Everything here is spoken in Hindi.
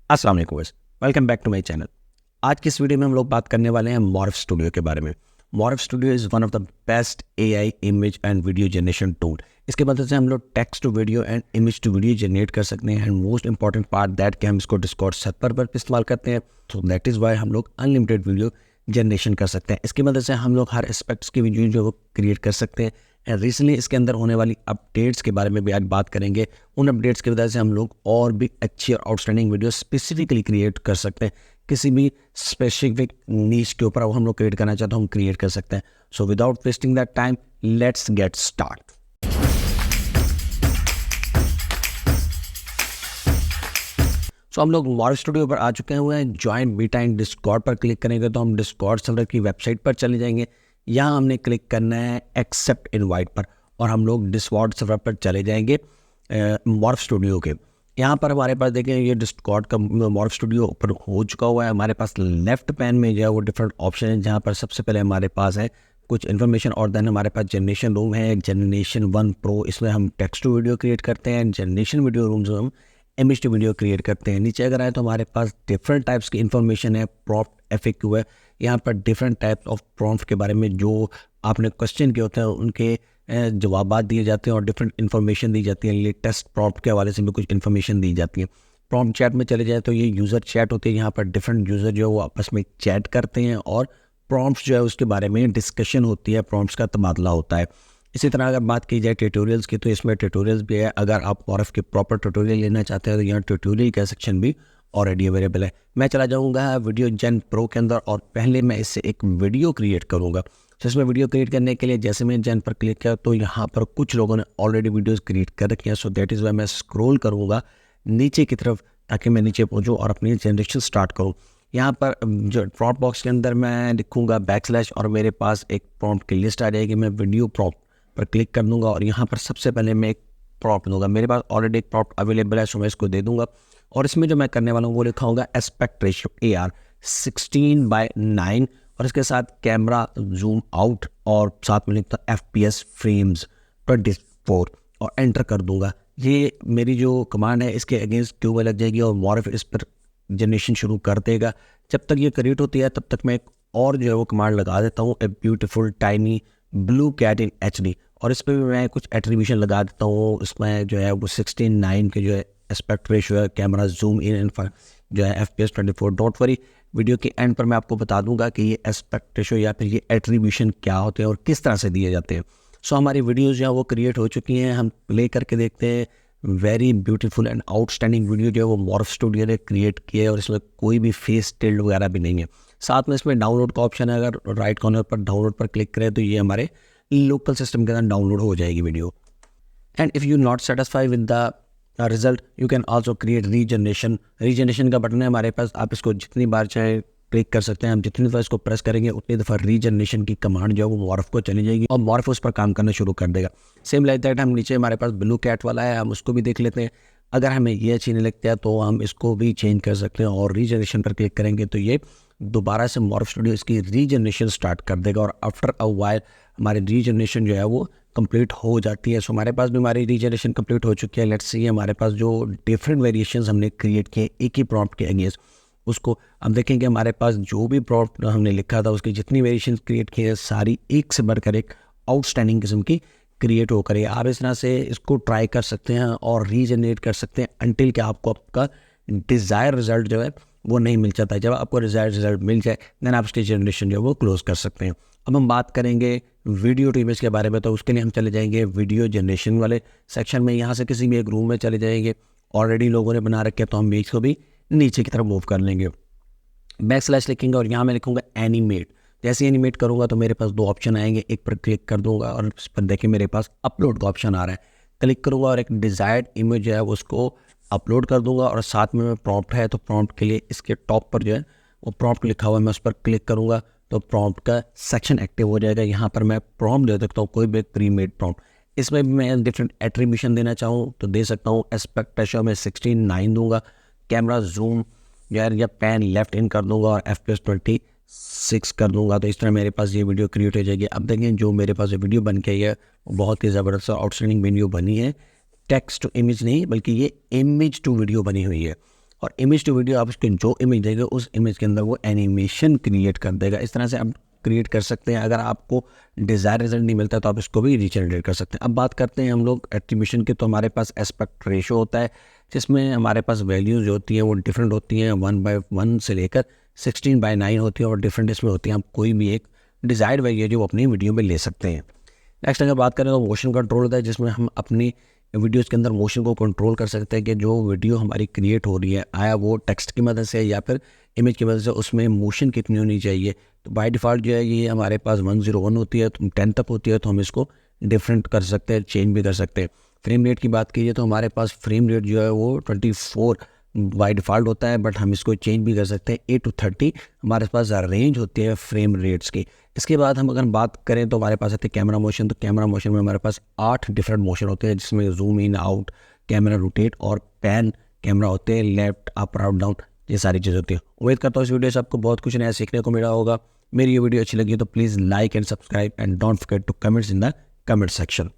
अस्सलाम वालेकुम, welcome back to my channel. आज की इस वीडियो में हम लोग बात करने वाले हैं मॉर्फ स्टूडियो के बारे में। Morph studio is one of the best AI image and video generation tool. इसके मदद से हम लोग text to video and image to video generate कर सकते हैं। And most important part that कि हम इसको डिस्कॉर्ड सर्वर पर इस्तेमाल करते हैं, सो दैट इज़ वाई हम लोग अनलिमिटेड वीडियो जनरेशन कर सकते हैं। इसकी मदद से हम लोग हर एस्पेक्ट्स की वीडियो जो क्रिएट कर सकते हैं। एंड रिसेंटली इसके अंदर होने वाली अपडेट्स के बारे में भी आज बात करेंगे। उन अपडेट्स की वजह से हम लोग और भी अच्छी और आउटस्टैंडिंग वीडियो स्पेसिफिकली क्रिएट कर सकते हैं। किसी भी स्पेसिफिक नीश के ऊपर हम लोग क्रिएट करना चाहते हैं, हम क्रिएट कर सकते हैं। So without wasting that time, let's get start. So हम लोग मॉर्फ स्टूडियो पर आ चुके हुए हैं। ज्वाइन बीटा एंड डिस्कॉर्ड पर क्लिक करेंगे तो हम डिस्कॉर्ड सर्वर की वेबसाइट पर चले जाएंगे। यहाँ हमने क्लिक करना है एक्सेप्ट इनवाइट पर और हम लोग डिस्कॉर्ड सर्वर पर चले जाएंगे मॉर्फ स्टूडियो के। यहाँ पर हमारे पास देखें, ये डिस्कॉर्ड का मॉर्फ स्टूडियो ओपन हो चुका हुआ है। हमारे पास लेफ्ट पैन में जो है वो डिफरेंट ऑप्शन है, जहाँ पर सबसे पहले हमारे पास है कुछ इन्फॉर्मेशन और देन हमारे पास जनरेशन रूम है, जनरेशन 1 प्रो। इसमें हम टेक्स्ट टू वीडियो क्रिएट करते हैं। जनरेशन वीडियो रूम जो हम इमेज टू वीडियो क्रिएट करते हैं। नीचे अगर आए तो हमारे पास डिफरेंट टाइप्स की इन्फॉर्मेशन है। प्रॉम्प्ट एफएक्यू है, यहाँ पर डिफरेंट टाइप ऑफ प्रॉम्प्ट के बारे में जो आपने क्वेश्चन किए होते हैं उनके जवाबात दिए जाते हैं और डिफरेंट इन्फॉर्मेशन दी जाती है। लेटेस्ट प्रॉम्प्ट के हवाले से भी कुछ इन्फॉर्मेशन दी जाती है। प्रॉम्प्ट चैट में चले जाए तो ये यूज़र चैट होती है। यहाँ पर डिफरेंट यूज़र जो है वो आपस में चैट करते हैं और प्रॉम्प्ट्स जो है उसके बारे में डिस्कशन होती है, प्रॉम्प्ट्स का तबादला होता है। इसी तरह अगर बात की जाए ट्यूटोरियल्स की तो इसमें ट्यूटोरियल्स भी है। अगर आप मॉर्फ के प्रॉपर ट्यूटोरियल लेना चाहते हैं तो यहाँ ट्यूटोरियल का सेक्शन भी ऑलरेडी अवेलेबल है। मैं चला जाऊँगा वीडियो जेन प्रो के अंदर और पहले मैं इससे एक वीडियो क्रिएट करूँगा। तो इसमें वीडियो क्रिएट करने के लिए जैसे मैं जेन पर क्लिक किया तो यहाँ पर कुछ लोगों ने ऑलरेडी वीडियोज़ क्रिएट कर रखी हैं। सो दैट इज़ वाई मैं स्क्रॉल करूँगा नीचे की तरफ ताकि मैं नीचे पहुँचूँ और अपनी जनरेशन स्टार्ट करूँ। यहाँ पर जो ड्रॉप बॉक्स के अंदर मैं लिखूँगा बैकस्लैश और मेरे पास एक प्रॉम्प्ट की लिस्ट आ जाएगी। मैं वीडियो प्रॉम्प्ट पर क्लिक कर दूंगा और यहाँ पर सबसे पहले मैं एक प्रॉम्प्ट दूंगा। मेरे पास ऑलरेडी एक प्रॉम्प्ट अवेलेबल है, सो मैं इसको दे दूंगा। और इसमें जो मैं करने वाला हूँ वो लिखा होगा एस्पेक्ट रेशियो AR 16:9 और इसके साथ कैमरा जूम आउट और साथ में लिखता FPS फ्रेम्स 24 और एंटर कर दूंगा। ये मेरी जो कमांड है इसके अगेंस्ट क्यों लग जाएगी और मॉर्फ इस पर जनरेशन शुरू कर देगा। जब तक ये क्रिएट होती है तब तक मैं एक और जो है वो कमांड लगा देता हूँ, a beautiful tiny blue cat in HD, और इस पर भी मैं कुछ एट्रीब्यूशन लगा देता हूँ। इसमें जो है वो 16:9 के जो है एस्पेक्ट रेशियो है, कैमरा जूम इन जो है FPS 24। डोंट वरी, वीडियो के एंड पर मैं आपको बता दूंगा कि ये एस्पेक्ट रेशियो या फिर ये एट्रीब्यूशन क्या होते हैं और किस तरह से दिए जाते हैं। सो हमारी वीडियोज़ जो है वो क्रिएट हो चुकी हैं। हम प्ले करके देखते हैं। Very beautiful and outstanding video जो है वो मॉर्फ स्टूडियो ने क्रिएट की है और इसमें कोई भी फेस टिल्ड वगैरह भी नहीं है। साथ में इसमें डाउनलोड का ऑप्शन है। अगर राइट कॉर्नर पर डाउनलोड पर क्लिक करें तो ये हमारे लोकल सिस्टम के अंदर डाउनलोड हो जाएगी video. And if you not satisfy with the result you can also create regeneration का बटन है हमारे पास। आप इसको जितनी बार चाहे क्लिक कर सकते हैं। हम जितनी दफ़ा इसको प्रेस करेंगे उतनी दफ़ा रीजनरेशन की कमांड जो है वो मॉर्फ को चली जाएगी और मॉर्फ उस पर काम करना शुरू कर देगा। सेम लाइक दैट हम नीचे हमारे पास ब्लू कैट वाला है, हम उसको भी देख लेते हैं। अगर हमें ये अच्छी नहीं लगता है तो हम इसको भी चेंज कर सकते हैं और रीजनरेशन पर क्लिक करेंगे तो ये दोबारा से मॉर्फ स्टूडियो इसकी रीजनरेशन स्टार्ट कर देगा और आफ्टर अ वाइल हमारी रीजनरेशन जो है वो कंप्लीट हो जाती है। सो हमारे पास भी हमारी रीजनरेशन कंप्लीट हो चुकी है। लेट्स सी हमारे पास जो डिफरेंट वेरिएशंस हमने क्रिएट किए एक ही प्रॉम्प्ट के अगेंस्ट, उसको हम देखेंगे हमारे पास जो भी प्रॉम्प्ट हमने लिखा था उसकी जितनी वेरिएशंस क्रिएट की है सारी एक से बढ़कर एक आउटस्टैंडिंग किस्म की क्रिएट होकर। आप इस तरह से इसको ट्राई कर सकते हैं और रीजनरेट कर सकते हैं अनटिल कि आपको आपका डिज़ायर रिजल्ट जो है वो नहीं मिल जाता है। जब आपको डिज़ायर रिजल्ट मिल जाए देन आप इसकी जनरेशन जो है वो क्लोज कर सकते हैं। अब हम बात करेंगे वीडियो टू इमेज के बारे में, तो उसके लिए हम चले जाएंगे वीडियो जनरेशन वाले सेक्शन में। यहाँ से किसी भी एक रूम में चले जाएंगे। ऑलरेडी लोगों ने बना रखे तो हम इमेज को भी नीचे की तरफ मूव कर लेंगे। बैकस्लैश लिखेंगे और यहाँ मैं लिखूँगा एनिमेट। जैसे एनिमेट करूँगा तो मेरे पास दो ऑप्शन आएंगे, एक पर क्लिक कर दूंगा और इस पर देखिए मेरे पास अपलोड का ऑप्शन आ रहा है। क्लिक करूँगा और एक डिज़ायर्ड इमेज जो है उसको अपलोड कर दूंगा और साथ में प्रॉम्प्ट है तो प्रॉम्प्ट के लिए इसके टॉप पर जो है वो प्रॉम्प्ट लिखा हुआ है, मैं उस पर क्लिक करूँगा तो प्रॉम्प्ट का सेक्शन एक्टिव हो जाएगा। यहाँ पर मैं प्रॉम्प्ट दे सकता हूँ, कोई भी प्री मेड प्रॉम्प्ट। इसमें भी मैं डिफरेंट एट्रीब्यूशन देना चाहूँ तो दे सकता हूँ। एस्पेक्ट रेशियो में 16:9 दूंगा, कैमरा जूम यार या पैन लेफ्ट इन कर दूंगा और FPS 26 कर दूंगा। तो इस तरह मेरे पास ये वीडियो क्रिएट हो जाएगी। अब देखें जो मेरे पास ये वीडियो बन के आई है वो बहुत ही ज़बरदस्त आउटस्टैंडिंग वीडियो बनी है। टेक्स्ट टू इमेज नहीं बल्कि ये इमेज टू वीडियो बनी हुई है। और इमेज टू वीडियो आप उसके जो इमेज देंगे उस इमेज के अंदर वो एनिमेशन क्रिएट कर देगा। इस तरह से आप क्रिएट कर सकते हैं। अगर आपको डिज़ायर रिजल्ट नहीं मिलता तो आप इसको भी रीजनरेट कर सकते हैं। अब बात करते हैं हम लोग एट्रीब्यूशन की। तो हमारे पास एस्पेक्ट रेशो होता है जिसमें हमारे पास वैल्यूज़ जो होती हैं वो डिफरेंट होती हैं, 1/1 से लेकर 16/9 होती है और डिफरेंट इसमें होती हैं। आप कोई भी एक डिज़ायर्ड वैल्यू जो अपनी वीडियो में ले सकते हैं। नेक्स्ट अगर बात करें तो मोशन कंट्रोल होता है जिसमें हम अपनी वीडियोज़ के अंदर मोशन को कंट्रोल कर सकते हैं कि जो वीडियो हमारी क्रिएट हो रही है, आया वो टेक्स्ट की मदद से या फिर इमेज की मदद से, उसमें मोशन कितनी होनी चाहिए। तो बाय डिफ़ॉल्ट जो है ये हमारे पास 101 होती है, तो 10 तक होती है, तो हम इसको डिफरेंट कर सकते हैं, चेंज भी कर सकते हैं। फ्रेम रेट की बात कीजिए तो हमारे पास फ्रेम रेट जो है वो 24 बाय डिफ़ॉल्ट होता है, बट हम इसको चेंज भी कर सकते हैं। 8 to 30 हमारे पास रेंज होती है फ्रेम रेट्स की। इसके बाद हम अगर बात करें तो हमारे पास आते हैं कैमरा मोशन। तो कैमरा मोशन में हमारे पास 8 डिफरेंट मोशन होते हैं जिसमें zoom in, out, camera rotate और पैन कैमरा होते हैं, लेफ्ट, अप, राउट, डाउन, ये सारी चीज़ होती है। उम्मीद करता हूँ इस वीडियो से आपको बहुत कुछ नया सीखने को मिला होगा। मेरी ये वीडियो अच्छी लगी तो please like and subscribe and don't forget to comments in the comment section.